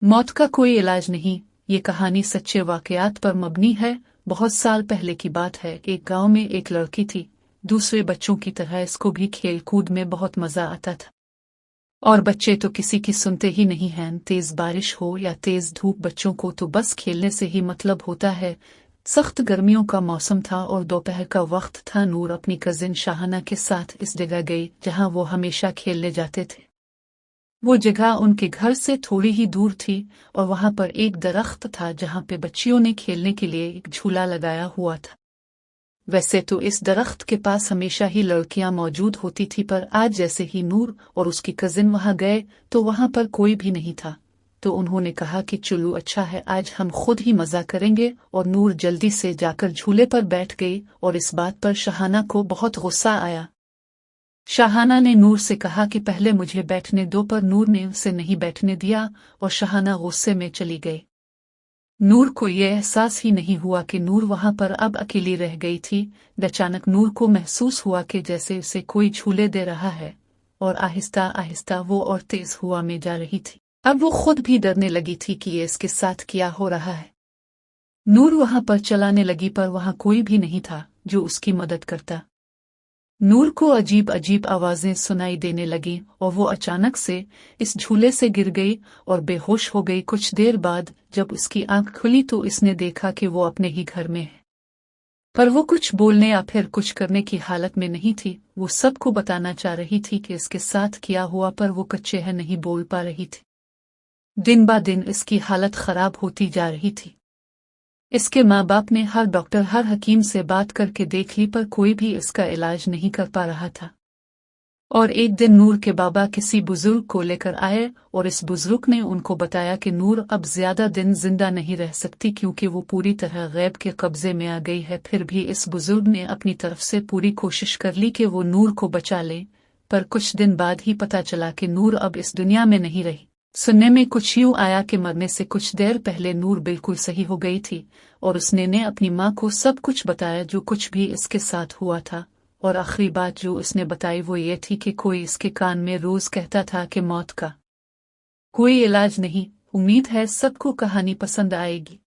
मौत का कोई इलाज नहीं। ये कहानी सच्चे वाकयात पर मबनी है। बहुत साल पहले की बात है। एक गांव में एक लड़की थी। दूसरे बच्चों की तरह इसको भी खेल कूद में बहुत मजा आता था। और बच्चे तो किसी की सुनते ही नहीं हैं। तेज बारिश हो या तेज धूप, बच्चों को तो बस खेलने से ही मतलब होता है। सख्त गर्मियों का मौसम था और दोपहर का वक्त था। नूर अपनी कजिन शाहाना के साथ इस जगह गई जहां वो हमेशा खेलने जाते थे। वो जगह उनके घर से थोड़ी ही दूर थी और वहां पर एक दरख्त था जहां पे बच्चियों ने खेलने के लिए एक झूला लगाया हुआ था। वैसे तो इस दरख्त के पास हमेशा ही लड़कियां मौजूद होती थी, पर आज जैसे ही नूर और उसकी कजिन वहां गए तो वहां पर कोई भी नहीं था। तो उन्होंने कहा कि चलो अच्छा है, आज हम खुद ही मजा करेंगे। और नूर जल्दी से जाकर झूले पर बैठ गई और इस बात पर शाहाना को बहुत गुस्सा आया। शाहाना ने नूर से कहा कि पहले मुझे बैठने दो, पर नूर ने उसे नहीं बैठने दिया और शाहाना गुस्से में चली गई। नूर को यह एहसास ही नहीं हुआ कि नूर वहां पर अब अकेली रह गई थी। अचानक नूर को महसूस हुआ कि जैसे उसे कोई झूले दे रहा है और आहिस्ता आहिस्ता वो और तेज हुआ में जा रही थी। अब वो खुद भी डरने लगी थी कि ये इसके साथ क्या हो रहा है। नूर वहां पर चलाने लगी, पर वहां कोई भी नहीं था जो उसकी मदद करता। नूर को अजीब अजीब आवाजें सुनाई देने लगीं और वो अचानक से इस झूले से गिर गई और बेहोश हो गई। कुछ देर बाद जब उसकी आंख खुली तो इसने देखा कि वो अपने ही घर में है, पर वो कुछ बोलने या फिर कुछ करने की हालत में नहीं थी। वो सबको बताना चाह रही थी कि इसके साथ क्या हुआ, पर वो कच्चे है नहीं बोल पा रही थी। दिन ब दिन इसकी हालत खराब होती जा रही थी। इसके माँ बाप ने हर डॉक्टर हर हकीम से बात करके देख ली, पर कोई भी इसका इलाज नहीं कर पा रहा था। और एक दिन नूर के बाबा किसी बुजुर्ग को लेकर आए और इस बुजुर्ग ने उनको बताया कि नूर अब ज्यादा दिन जिंदा नहीं रह सकती क्योंकि वो पूरी तरह गैब के कब्जे में आ गई है। फिर भी इस बुजुर्ग ने अपनी तरफ से पूरी कोशिश कर ली कि वो नूर को बचा ले, पर कुछ दिन बाद ही पता चला कि नूर अब इस दुनिया में नहीं रही। सुनने में कुछ यूं आया कि मरने से कुछ देर पहले नूर बिल्कुल सही हो गई थी और उसने ने अपनी माँ को सब कुछ बताया जो कुछ भी इसके साथ हुआ था। और आखिरी बात जो उसने बताई वो ये थी कि कोई इसके कान में रोज कहता था कि मौत का कोई इलाज नहीं। उम्मीद है सबको कहानी पसंद आएगी।